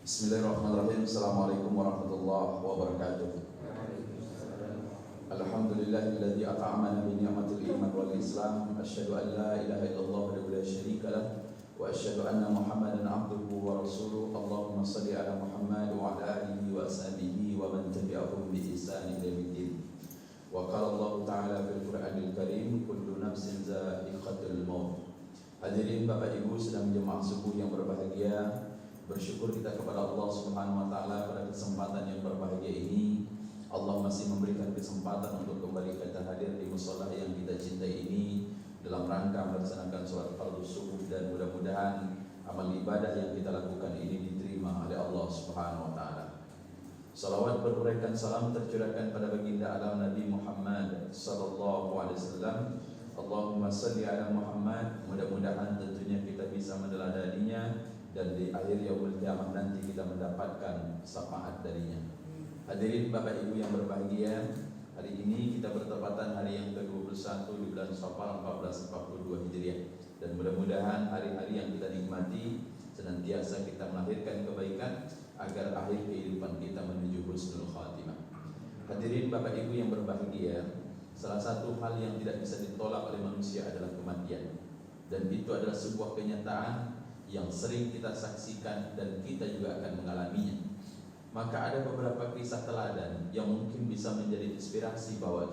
Bismillahirrahmanirrahim. Assalamualaikum warahmatullahi wabarakatuh. Alhamdulillahilladzi at'amana bi ni'matil iman wal islam. Asyhadu an la ilaha illallah wa la syarika lah wa asyhadu anna Muhammadan abduhu wa rasuluh. Allahumma shalli ala Muhammad wa ala alihi wa ashabihi wa man tabi'ahum bi ihsan ila yaumil. Wa qala Allah ta'ala fil Qur'anil Karim, kullu nafsin za'iqatul maut. Hadirin Bapak Ibu sedang jemaah subuh yang berbahagia, bersyukur kita kepada Allah Subhanahu wa taala pada kesempatan yang berbahagia ini. Allah masih memberikan kesempatan untuk kembali kita hadir di mushola yang kita cintai ini dalam rangka melaksanakan sholat fardu subuh, dan mudah-mudahan amal ibadah yang kita lakukan ini diterima oleh Allah Subhanahu wa taala. Salawat beruraikan salam tercurahkan pada baginda alam Nabi Muhammad sallallahu alaihi wasallam. Allahumma salli ala Muhammad. Mudah-mudahan tentunya kita bisa meneladaninya dan di akhir yaumul qiyamah nanti kita mendapatkan syafaat darinya. Hadirin Bapak Ibu yang berbahagia, hari ini kita bertepatan hari yang ke-21 di bulan Syawal 1442 Hijriah, dan mudah-mudahan hari-hari yang kita nikmati senantiasa kita melahirkan kebaikan agar akhir kehidupan kita menuju husnul khatimah. Hadirin Bapak Ibu yang berbahagia, salah satu hal yang tidak bisa ditolak oleh manusia adalah kematian, dan itu adalah sebuah kenyataan yang sering kita saksikan dan kita juga akan mengalaminya. Maka ada beberapa kisah teladan yang mungkin bisa menjadi inspirasi bahwa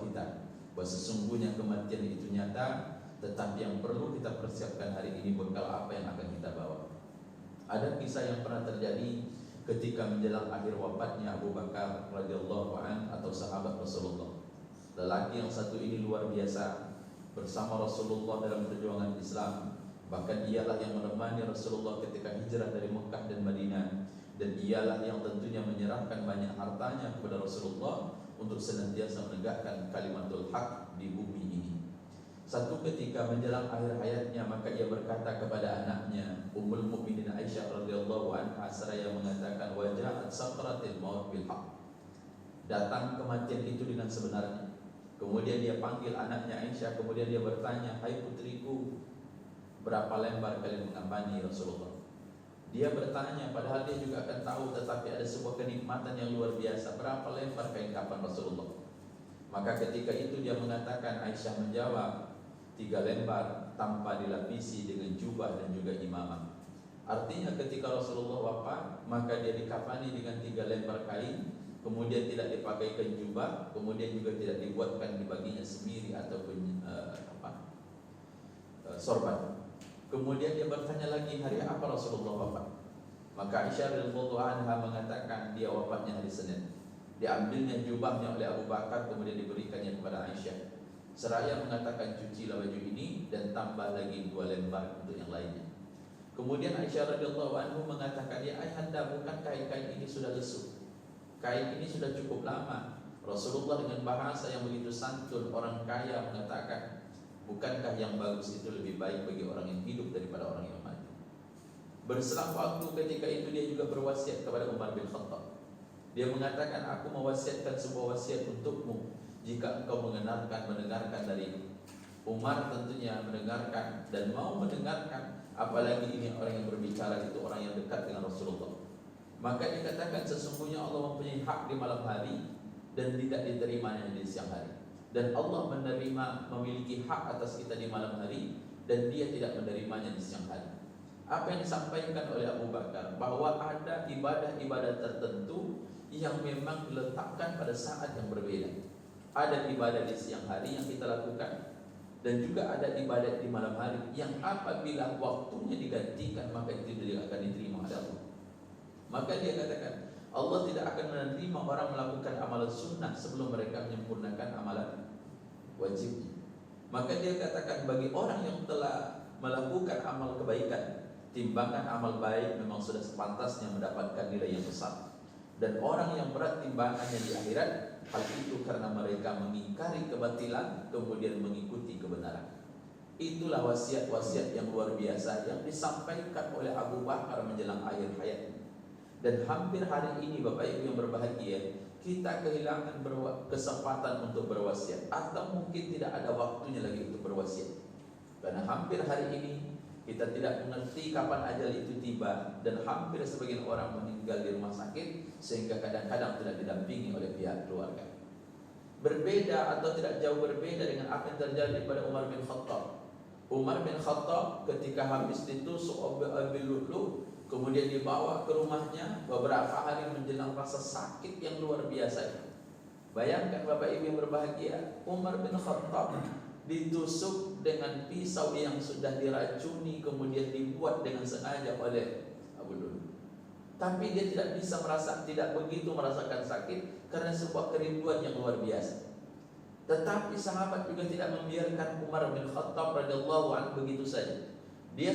sesungguhnya kematian itu nyata, tetapi yang perlu kita persiapkan hari ini bekal apa yang akan kita bawa. Ada kisah yang pernah terjadi ketika menjelang akhir wafatnya Abu Bakar radhiyallahu an, atau sahabat Rasulullah. Lelaki yang satu ini luar biasa bersama Rasulullah dalam perjuangan Islam. Bahkan ialah yang menemani Rasulullah ketika hijrah dari Mekah dan Madinah, dan ialah yang tentunya menyerahkan banyak hartanya kepada Rasulullah untuk senantiasa menegakkan kalimatul haq di bumi ini. Satu ketika menjelang akhir hayatnya, maka ia berkata kepada anaknya Ummul Mukminin Aisyah radhiyallahu anha seraya mengatakan, waja'at sakratil maut bil haq. Datang kematian itu dengan sebenarnya. Kemudian dia panggil anaknya Aisyah, kemudian dia bertanya, hai putriku, berapa lembar kalian mengampani Rasulullah? Dia bertanya, padahal dia juga akan tahu, tetapi ada sebuah kenikmatan yang luar biasa. Berapa lembar kain kafan Rasulullah? Maka ketika itu dia mengatakan, Aisyah menjawab, 3 lembar tanpa dilapisi dengan jubah dan juga imamah. Artinya ketika Rasulullah wafat, maka dia dikafani dengan 3 lembar kain, kemudian tidak dipakaikan jubah, kemudian juga tidak dibuatkan di baginya semiri ataupun sorban. Kemudian dia bertanya lagi, hari apa Rasulullah wafat? Maka Aisyah radhiyallahu anha mengatakan dia wafatnya hari Senin. Diambilnya jubahnya oleh Abu Bakar, kemudian diberikannya kepada Aisyah. Seraya mengatakan, cucilah baju ini dan tambah lagi 2 lembar untuk yang lainnya. Kemudian Aisyah radhiyallahu anha mengatakan, ya ayahanda, bukan kain ini sudah lesu? Kain ini sudah cukup lama. Rasulullah dengan bahasa yang begitu santun, orang kaya, mengatakan, bukankah yang bagus itu lebih baik bagi orang yang hidup daripada orang yang mati? Berselang waktu ketika itu dia juga berwasiat kepada Umar bin Khattab. Dia mengatakan, aku mewasiatkan sebuah wasiat untukmu, jika engkau mendengarkan dari Umar tentunya mendengarkan dan mau mendengarkan, apalagi ini orang yang berbicara itu orang yang dekat dengan Rasulullah. Maka dikatakan sesungguhnya Allah mempunyai hak di malam hari dan tidak diterimanya di siang hari. Dan Allah memiliki hak atas kita di malam hari, dan dia tidak menerimanya di siang hari. Apa yang disampaikan oleh Abu Bakar, bahwa ada ibadah-ibadah tertentu yang memang diletakkan pada saat yang berbeda. Ada ibadah di siang hari yang kita lakukan, dan juga ada ibadah di malam hari yang apabila waktunya digantikan, maka itu tidak akan diterima oleh Allah. Maka dia katakan, Allah tidak akan menerima orang melakukan amalan sunnah sebelum mereka menyempurnakan amalan wajibnya. Maka dia katakan, bagi orang yang telah melakukan amal kebaikan, timbangan amal baik memang sudah sepantasnya mendapatkan nilai yang besar. Dan orang yang berat timbangannya di akhirat, hal itu karena mereka mengingkari kebatilan kemudian mengikuti kebenaran. Itulah wasiat-wasiat yang luar biasa yang disampaikan oleh Abu Bakar menjelang akhir hayatnya. Dan hampir hari ini Bapak Ibu yang berbahagia, kita kehilangan kesempatan untuk berwasiat, atau mungkin tidak ada waktunya lagi untuk berwasiat. Karena hampir hari ini Kita tidak mengerti kapan ajal itu tiba, dan hampir sebagian orang meninggal di rumah sakit sehingga kadang-kadang tidak didampingi oleh pihak keluarga. Berbeda atau tidak jauh berbeda dengan apa yang terjadi pada Umar bin Khattab. Umar bin Khattab ketika habis ditusuk Abi Lu'lu', kemudian dibawa ke rumahnya, beberapa hari menjelang rasa sakit yang luar biasa. Bayangkan Bapak Ibu yang berbahagia, Umar bin Khattab ditusuk dengan pisau yang sudah diracuni, kemudian dibuat dengan sengaja oleh Abu Lu'lu'. Tapi dia tidak begitu merasakan sakit karena sebuah kerinduan yang luar biasa. Tetapi sahabat juga tidak membiarkan Umar bin Khattab radhiyallahu anhu begitu saja. Dia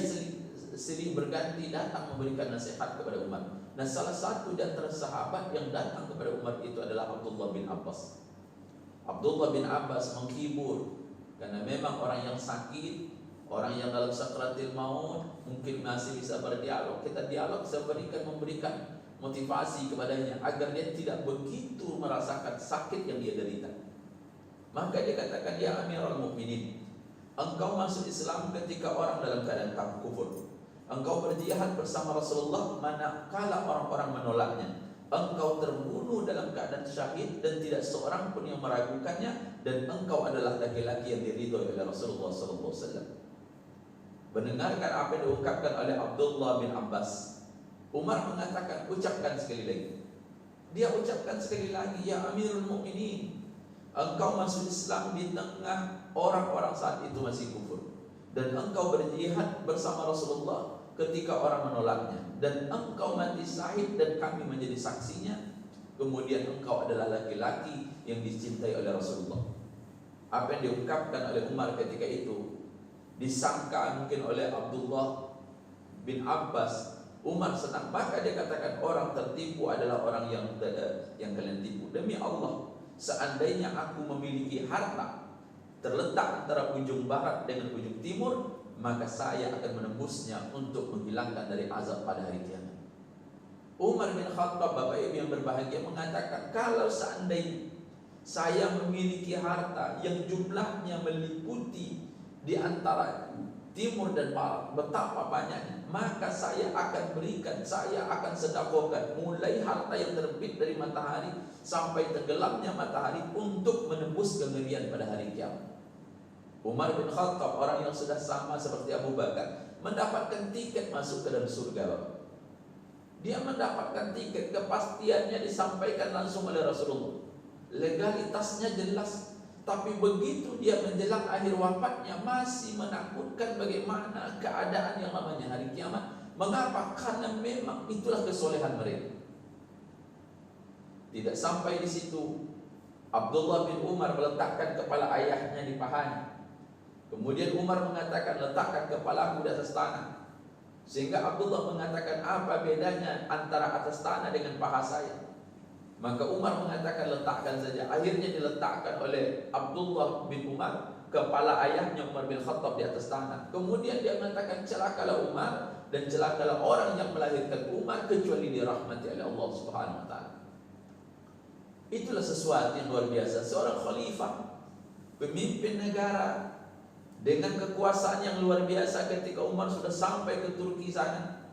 silih berganti datang memberikan nasihat kepada Umar. Nah, salah satu di antara sahabat yang datang kepada Umar itu adalah Abdullah bin Abbas. Abdullah bin Abbas menghibur, karena memang orang yang sakit, orang yang dalam sakratil maut mungkin masih bisa berdialog. Kita dialog, saya memberikan motivasi kepadanya agar dia tidak begitu merasakan sakit yang dia derita. Maka dia katakan, ya Amirul Mukminin, engkau masuk Islam ketika orang dalam keadaan kufur. Engkau berjihad bersama Rasulullah manakala orang-orang menolaknya. Engkau terbunuh dalam keadaan syahid dan tidak seorang pun yang meragukannya, dan engkau adalah laki-laki yang diridhoi oleh Rasulullah SAW. Mendengarkan apa yang diungkapkan oleh Abdullah bin Abbas, Umar mengatakan, ucapkan sekali lagi. Dia ucapkan sekali lagi, ya Amirul Mukminin, engkau masuk Islam di tengah orang-orang saat itu masih kufur, dan engkau berjihad bersama Rasulullah ketika orang menolaknya, dan engkau mati syahid dan kami menjadi saksinya. Kemudian engkau adalah laki-laki yang dicintai oleh Rasulullah. Apa yang diungkapkan oleh Umar ketika itu disangka mungkin oleh Abdullah bin Abbas. Umar senang, maka dia katakan, orang tertipu adalah orang yang kalian tipu. Demi Allah, seandainya aku memiliki harta terletak antara ujung barat dengan ujung timur, maka saya akan menembusnya untuk menghilangkan dari azab pada hari kiamat. Umar bin Khattab, Bapak Ibu yang berbahagia, mengatakan, kalau seandainya saya memiliki harta yang jumlahnya meliputi di antara timur dan barat, betapa banyaknya, maka saya akan berikan, saya akan sedekahkan mulai harta yang terbit dari matahari sampai tenggelamnya matahari untuk menembus kengerian pada hari kiamat. Umar bin Khattab, orang yang sudah sama seperti Abu Bakar, mendapatkan tiket masuk ke dalam surga, Bapak. Dia mendapatkan tiket, kepastiannya disampaikan langsung oleh Rasulullah, legalitasnya jelas. Tapi begitu dia menjelang akhir wafatnya masih menakutkan bagaimana keadaan yang namanya hari kiamat. Mengapa? Karena memang itulah kesolehan mereka. Tidak sampai di situ, Abdullah bin Umar meletakkan kepala ayahnya di pahanya. Kemudian Umar mengatakan, letakkan kepalaku di atas tanah. Sehingga Abdullah mengatakan, apa bedanya antara atas tanah dengan paha saya? Maka Umar mengatakan, letakkan saja. Akhirnya diletakkan oleh Abdullah bin Umar kepala ayahnya Umar bin Khattab di atas tanah. Kemudian dia mengatakan, celakalah Umar dan celakalah orang yang melahirkan Umar, kecuali dirahmati oleh Allah Subhanahu wa taala. Itulah sesuatu yang luar biasa. Seorang khalifah, pemimpin negara dengan kekuasaan yang luar biasa, ketika Umar sudah sampai ke Turki sana,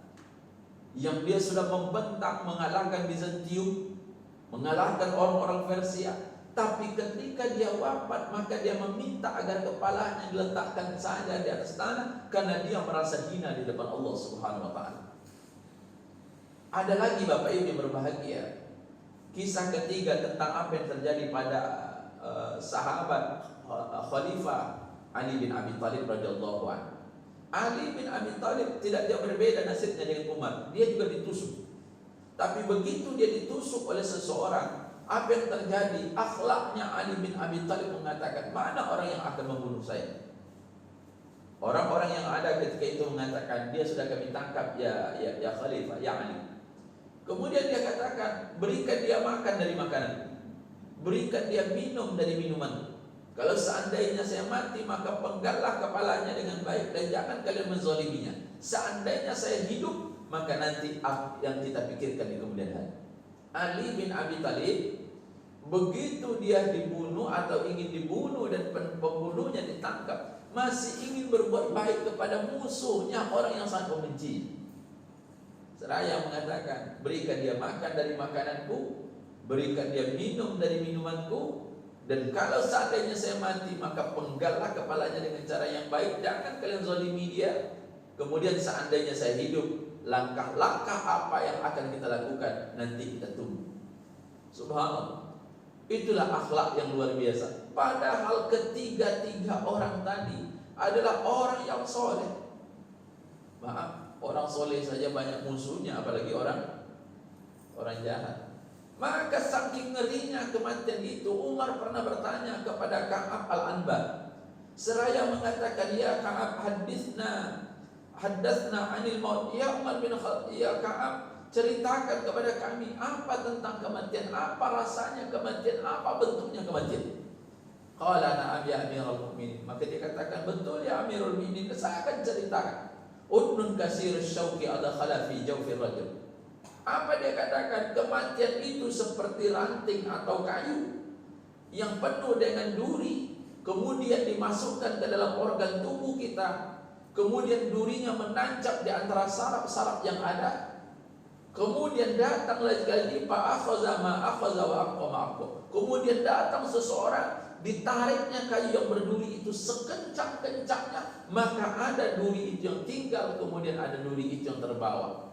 yang dia sudah membentang mengalahkan Bizantium, mengalahkan orang-orang Persia. Tapi ketika dia wafat, maka dia meminta agar kepalanya diletakkan saja di atas tanah, karena dia merasa hina di depan Allah Subhanahu wa taala. Ada lagi Bapak Ibu yang berbahagia, kisah ketiga tentang apa yang terjadi pada sahabat Khalifah Ali bin Abi Thalib radhiyallahu anhu. Ali bin Abi Thalib tidak jauh berbeda nasibnya dengan Umar. Dia juga ditusuk. Tapi begitu dia ditusuk oleh seseorang, apa yang terjadi? Akhlaknya Ali bin Abi Thalib mengatakan, mana orang yang akan membunuh saya? Orang-orang yang ada ketika itu mengatakan, dia sudah kami tangkap ya Khalifah, ya Ali. Kemudian dia katakan, berikan dia makan dari makanan, berikan dia minum dari minuman. Kalau seandainya saya mati, maka penggallah kepalanya dengan baik dan jangan kalian menzaliminya. Seandainya saya hidup, maka nanti yang kita pikirkan di kemudian hari. Ali bin Abi Thalib, begitu dia dibunuh atau ingin dibunuh dan pembunuhnya ditangkap, masih ingin berbuat baik kepada musuhnya, orang yang sangat membenci. Seraya mengatakan, berikan dia makan dari makananku, berikan dia minum dari minumanku, dan kalau seandainya saya mati, maka penggallah kepalanya dengan cara yang baik, jangan kalian zalimi dia. Kemudian seandainya saya hidup, langkah-langkah apa yang akan kita lakukan nanti kita tunggu. Subhanallah. Itulah akhlak yang luar biasa. Padahal ketiga-tiga orang tadi adalah orang yang soleh. Maaf, orang soleh saja banyak musuhnya, apalagi orang jahat. Maka saking ngerinya kematian itu, Umar pernah bertanya kepada Ka'ab al-Anbar, seraya mengatakan, ya Ka'ab, haddatsna anil maut. Ya Umar bin Khattab, ya Ka'ab, ceritakan kepada kami apa tentang kematian, apa rasanya kematian, apa bentuknya kematian. Qala na'am ya Amirul Mukminin. Maka dia katakan, betul ya Amirul Mukminin, saya akan ceritakan. Udnun kasirus syauqi adkhala fi jawfir rajul. Apa dia katakan? Kematian itu seperti ranting atau kayu yang penuh dengan duri, kemudian dimasukkan ke dalam organ tubuh kita, kemudian durinya menancap di antara saraf-saraf yang ada. Kemudian datang lagi fa akhadha ma akhadha wa aqama aqwa. Kemudian datang seseorang, ditariknya kayu yang berduri itu sekencang-kencangnya, maka ada duri itu yang tinggal, kemudian ada duri itu yang terbawa.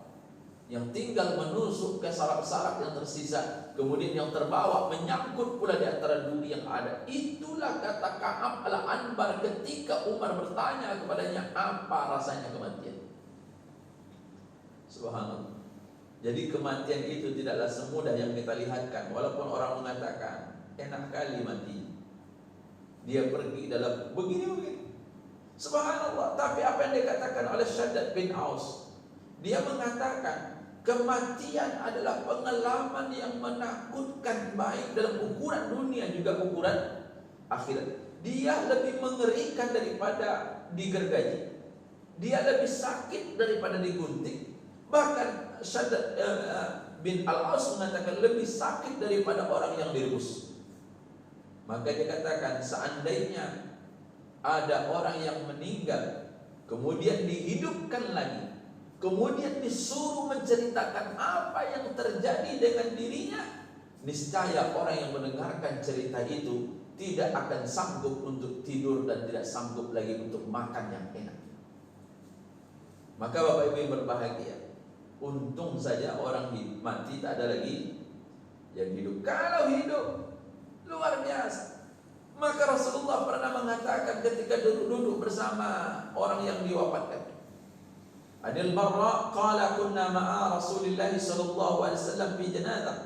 Yang tinggal menusuk ke saraf-saraf yang tersisa, kemudian yang terbawa menyangkut pula di antara duri yang ada. Itulah kata Ka'ab al-Anbar ketika Umar bertanya kepadanya, apa rasanya kematian? Subhanallah. Jadi kematian itu tidaklah semudah yang kita lihatkan. Walaupun orang mengatakan enak kali mati, dia pergi dalam begini-begini, subhanallah. Tapi apa yang dikatakan oleh Shaddad bin Aus, dia mengatakan kematian adalah pengalaman yang menakutkan, baik dalam ukuran dunia juga ukuran akhirat. Dia lebih mengerikan daripada digergaji, dia lebih sakit daripada digunting. Bahkan Shaddad bin Al-Aus mengatakan lebih sakit daripada orang yang direbus. Maka dia katakan, seandainya ada orang yang meninggal kemudian dihidupkan lagi, kemudian disuruh menceritakan apa yang terjadi dengan dirinya, niscaya orang yang mendengarkan cerita itu tidak akan sanggup untuk tidur dan tidak sanggup lagi untuk makan yang enak. Maka Bapak Ibu yang berbahagia, untung saja orang mati tak ada lagi yang hidup. Kalau hidup luar biasa. Maka Rasulullah pernah mengatakan ketika duduk bersama orang yang diwafatkan, Anil Barra qala kunna ma'a Rasulillah sallallahu alaihi wasallam fi janazah.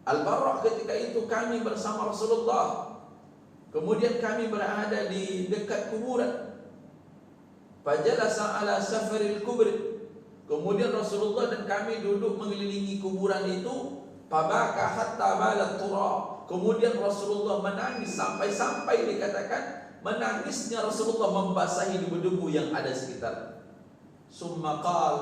Al-Barra ketika itu kami bersama Rasulullah, kemudian kami berada di dekat kuburan. Fajalasa ala safaril kubri. Kemudian Rasulullah dan kami duduk mengelilingi kuburan itu. Fabaka hatta balat turab. Kemudian Rasulullah menangis sampai dikatakan menangisnya Rasulullah membasahi debu-debu yang ada sekitar. Summa qal.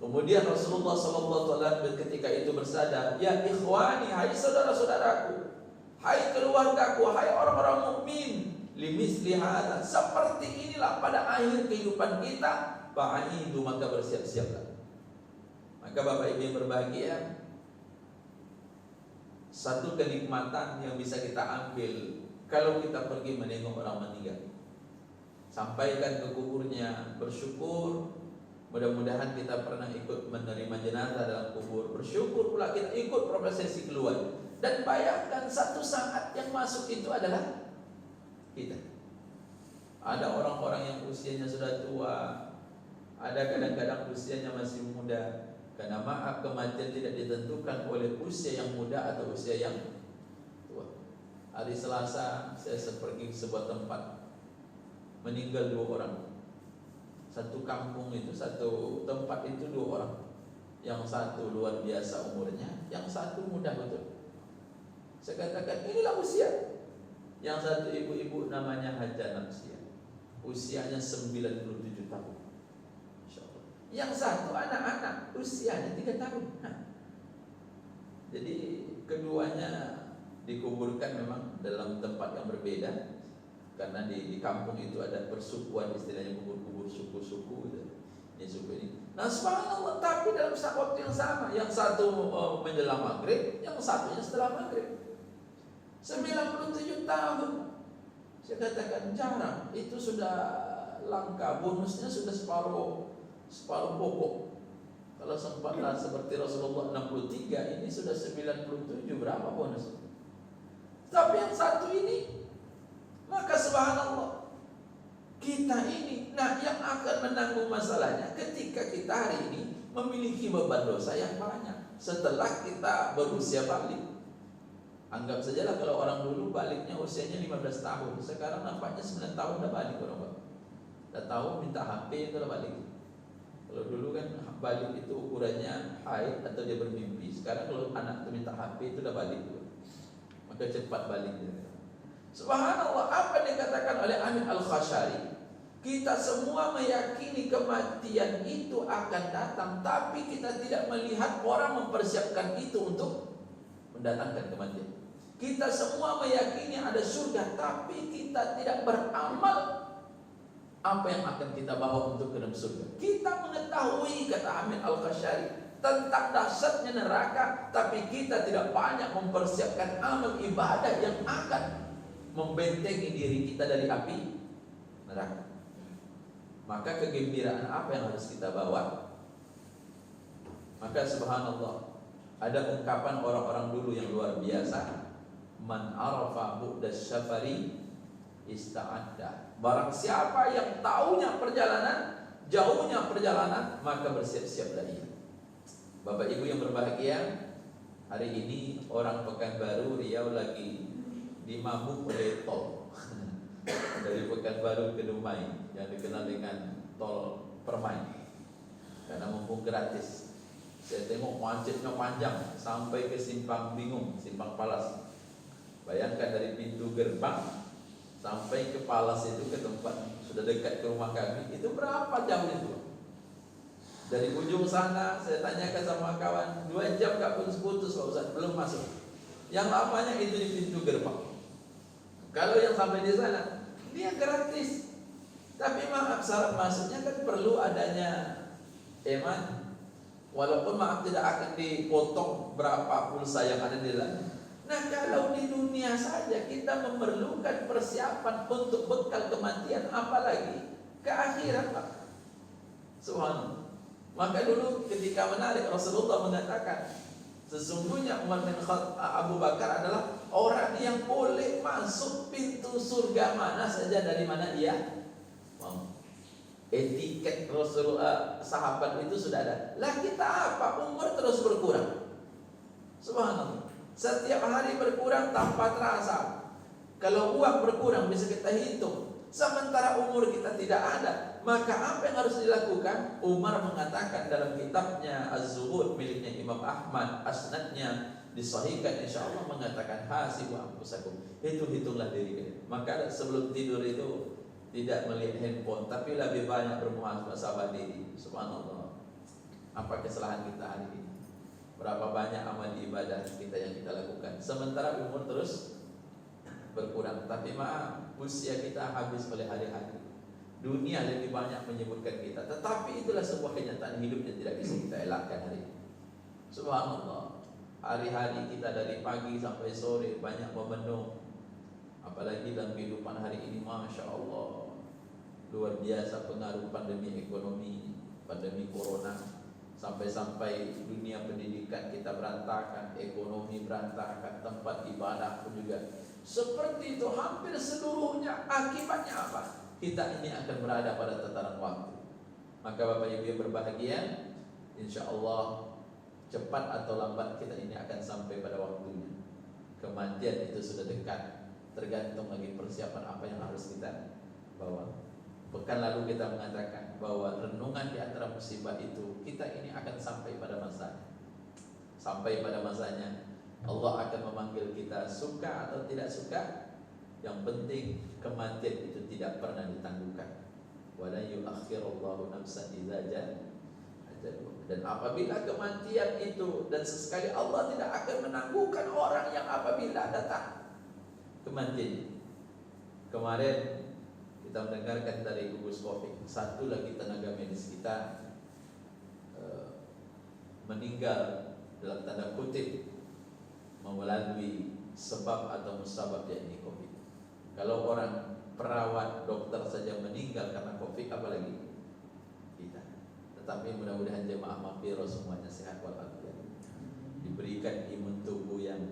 Kemudian Rasulullah sallallahu alaihi wasallam ketika itu bersabda, ya ikhwani, hai saudara-saudaraku, hai keluargaku, hai orang-orang mukmin, limisli hadza, seperti inilah pada akhir kehidupan kita. Fa'idu, maka bersiap-siaplah. Maka Bapak Ibu yang berbahagia, satu kenikmatan yang bisa kita ambil kalau kita pergi menengok orang meninggal, sampaikan ke kuburnya, bersyukur. Mudah-mudahan kita pernah ikut menerima jenazah dalam kubur, bersyukur pula kita ikut prosesi keluar. Dan bayangkan satu saat yang masuk itu adalah kita. Ada orang-orang yang usianya sudah tua, ada kadang-kadang usianya masih muda. Karena maaf, kematian tidak ditentukan oleh usia yang muda atau usia yang tua. Hari Selasa saya pergi ke sebuah tempat, meninggal 2 orang. Satu kampung itu, satu tempat itu 2 orang. Yang satu luar biasa umurnya, yang satu muda betul. Saya katakan inilah usia. Yang satu ibu-ibu namanya Haja Namsia, usianya 97 tahun. Yang satu anak-anak, usianya 3 tahun. Jadi keduanya dikuburkan memang dalam tempat yang berbeda. Karena di kampung itu ada persukuan, istilahnya kubur-kubur suku-suku gitu. Ini suku ini. Nah subhanallah, tapi dalam waktu yang sama, yang satu menjelang maghrib, yang satunya setelah maghrib. 97 tahun. Saya katakan jarang, itu sudah langka, bonusnya sudah separuh pokok. Kalau sempatlah seperti Rasulullah 63, ini sudah 97, berapa bonus? Tapi yang satu ini, maka subhanallah, kita ini, nah yang akan menanggung masalahnya ketika kita hari ini memiliki beban dosa yang banyak setelah kita berusia balik. Anggap sajalah kalau orang dulu baliknya usianya 15 tahun, sekarang nampaknya 9 tahun udah balik orang Pak. Udah tahu minta HP itu udah balik. Kalau dulu kan balik itu ukurannya haid atau dia bermimpi. Sekarang kalau anak itu minta HP itu udah balik juga. Maka cepat baliknya. Subhanallah, apa yang dikatakan oleh Amin Al-Khashari? Kita semua meyakini kematian itu akan datang, tapi kita tidak melihat orang mempersiapkan itu untuk mendatangkan kematian. Kita semua meyakini ada surga, tapi kita tidak beramal apa yang akan kita bawa untuk ke dalam surga. Kita mengetahui, kata Amin Al-Khashari, tentang dahsyatnya neraka, tapi kita tidak banyak mempersiapkan amal ibadah yang akan membentengi diri kita dari api neraka. Maka kegembiraan apa yang harus kita bawa? Maka subhanallah, ada ungkapan orang-orang dulu yang luar biasa. Man arafa bu'das syafari ista'adda. Barang siapa yang tahunya perjalanan, jauhnya perjalanan, maka bersiap-siaplah ia. Bapak Ibu yang berbahagia, hari ini orang Pekanbaru Riau lagi dimabuk oleh tol dari Pekanbaru ke Dumai yang dikenal dengan tol Permai, karena mumpung gratis. Saya tengok macetnya panjang sampai ke Simpang Bingung, Simpang Palas. Bayangkan dari pintu gerbang sampai ke Palas itu, ke tempat sudah dekat ke rumah kami, itu berapa jam itu? Dari ujung sana saya tanyakan sama kawan, 2 jam gak pun putus Pak Ustaz, belum masuk. Yang lamanya itu di pintu gerbang. Kalau yang sampai di sana, dia gratis. Tapi maaf, syarat masuknya kan perlu adanya iman. Walaupun maaf tidak akan dipotong berapa pulsa yang ada di dalam. Nah kalau di dunia saja kita memerlukan persiapan untuk bekal kematian, apalagi ke akhirat Pak. Subhanallah. Maka dulu ketika menarik, Rasulullah mengatakan, sesungguhnya Umar bin Abu Bakar adalah orang yang boleh masuk pintu surga mana saja dari mana dia mau. Etiket Rasulullah, sahabat itu sudah ada. Lah kita apa? Umur terus berkurang. Subhanallah. Setiap hari berkurang tanpa terasa. Kalau uang berkurang bisa kita hitung, sementara umur kita tidak ada. Maka apa yang harus dilakukan? Umar mengatakan dalam kitabnya Az-Zuhud miliknya Imam Ahmad, asnadnya disahihkan insyaallah, mengatakan hasibu anfusakum, hitunglah diri kalian. Maka sebelum tidur itu tidak melihat handphone, tapi lebih banyak bermuhasabah diri. Subhanallah. Apa kesalahan kita hari ini? Berapa banyak amal ibadah kita yang kita lakukan, sementara umur terus berkurang. Tapi maaf, usia kita habis oleh hari-hari. Dunia lebih banyak menyebutkan kita, tetapi itulah sebuah kenyataan hidup yang tidak bisa kita elakkan hari ini. Subhanallah. Hari-hari kita dari pagi sampai sore banyak memenuh. Apalagi dalam kehidupan hari ini, Masya Allah, luar biasa pengaruh pandemi ekonomi, pandemi corona. Sampai-sampai dunia pendidikan kita berantakan, ekonomi berantakan, tempat ibadah pun juga seperti itu. Hampir seluruhnya akibatnya apa? Kita ini akan berada pada tataran waktu. Maka Bapak Ibu yang berbahagia, insya Allah cepat atau lambat kita ini akan sampai pada waktunya. Kematian itu sudah dekat, tergantung lagi persiapan apa yang harus kita bawa. Pekan lalu kita mengatakan bahwa renungan di antara musibah itu, kita ini akan sampai pada masanya. Sampai pada masanya Allah akan memanggil kita, suka atau tidak suka. Yang penting kematian itu tidak pernah ditangguhkan. Wala yuakhirullahu nafsan idza jaa ajaluha. Dan apabila kematian itu, dan sesekali Allah tidak akan menangguhkan orang yang apabila datang kematian. Kemarin kita mendengarkan dari gugus Covid, satu lagi tenaga medis kita meninggal dalam tanda kutip melalui sebab atau musabab yakni Covid. Kalau orang perawat, dokter saja meninggal karena Covid, apalagi kita. Tetapi mudah-mudahan jemaah maghfirah semuanya sehat walafiat, diberikan imun tubuh yang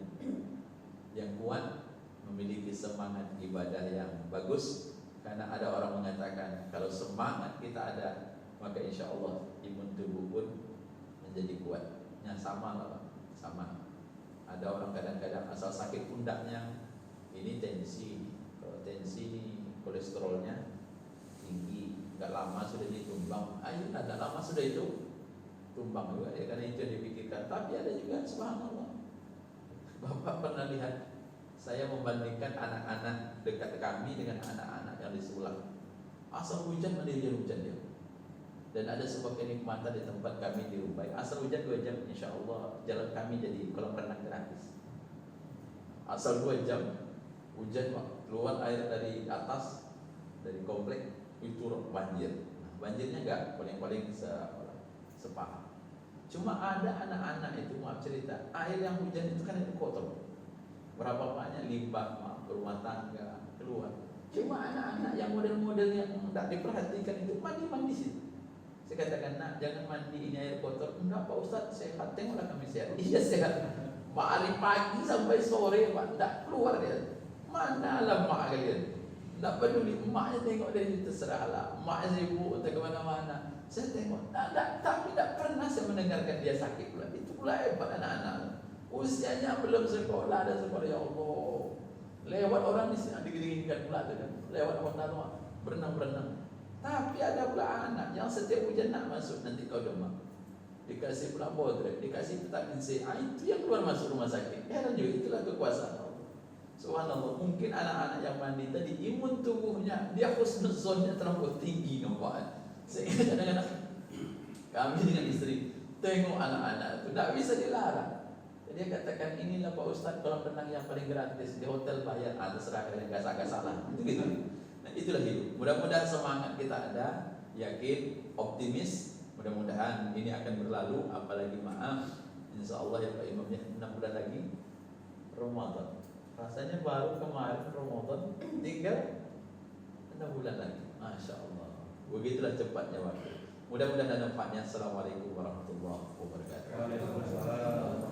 kuat, memiliki semangat ibadah yang bagus. Karena ada orang mengatakan kalau semangat kita ada, maka insya Allah imun tubuh pun menjadi kuat. Yang sama lah Pak, sama. Ada orang kadang-kadang asal sakit pundaknya, ini tensi. Kalau tensi kolesterolnya tinggi, nggak lama sudah ditumbang. Ayo, nggak lama sudah itu tumbang juga ya, karena itu yang dipikirkan. Tapi ada juga subhanallah, Bapak pernah lihat saya membandingkan anak-anak dekat kami dengan anak-anak yang di sebelah. Asal hujan ada hujan dia. Dan ada sebuah kenikmatan di tempat kami di Rumbai. Asal hujan 2 jam, insya Allah jalan kami jadi kolam renang gratis. Asal 2 jam hujan, keluar air dari atas, dari komplek itu banjir. Nah, banjirnya enggak paling-paling sepaha. Cuma ada anak-anak itu, maaf cerita, air yang hujan itu kan itu kotor. Berapa banyak limbah rumah tangga keluar. Cuma anak-anak yang model-model yang tidak diperhatikan itu mandi situ. Saya katakan, nak jangan mandi, ini air kotor. Enggak Pak Ustaz, sehat, tengoklah kami sehat. Iya sehat. Hari pagi sampai sore Pak, tidak keluar dia. Mana lah mak kalian? Tidak peduli, emaknya tengok dia, terserahlah. Emaknya sibuk ke mana-mana. Saya tengok, tapi tidak pernah saya mendengarkan dia sakit pula. Itu pula hebat anak-anak. Usianya belum sekolah, ada sekolah, ya Allah. Lewat orang di sini digini-ginikan pula tu kan. Lewat Honda berenang-berenang. Tapi ada pula anak yang setiap hujan nak masuk, nanti kau demam, dikasih pula bodrek, dikasih vitamin C. Itu yang keluar masuk rumah sakit. Heran juga, itulah kekuasaan Allah. Subhanallah, mungkin anak-anak yang mandi tadi imun tubuhnya dia husnuzonnya terlalu tinggi nampak. Sehingga kadang-kadang kami dengan istri tengok anak-anak itu tidak bisa dilarang. Dia katakan, inilah Pak Ustaz kolam renang yang paling gratis di hotel bayar. Terserah kalian, gak salah. Itu gitu. Nah, itulah hidup. Mudah-mudahan semangat kita ada, yakin, optimis. Mudah-mudahan ini akan berlalu. Apalagi maaf, insya Allah ya Pak Imamnya 6 bulan lagi Ramadan. Rasanya baru kemarin Ramadan, tinggal 6 bulan lagi. Masya Allah. Begitulah cepatnya waktu. Mudah-mudahan ada manfaatnya. Assalamualaikum warahmatullahi wabarakatuh. Waalaikumsalam.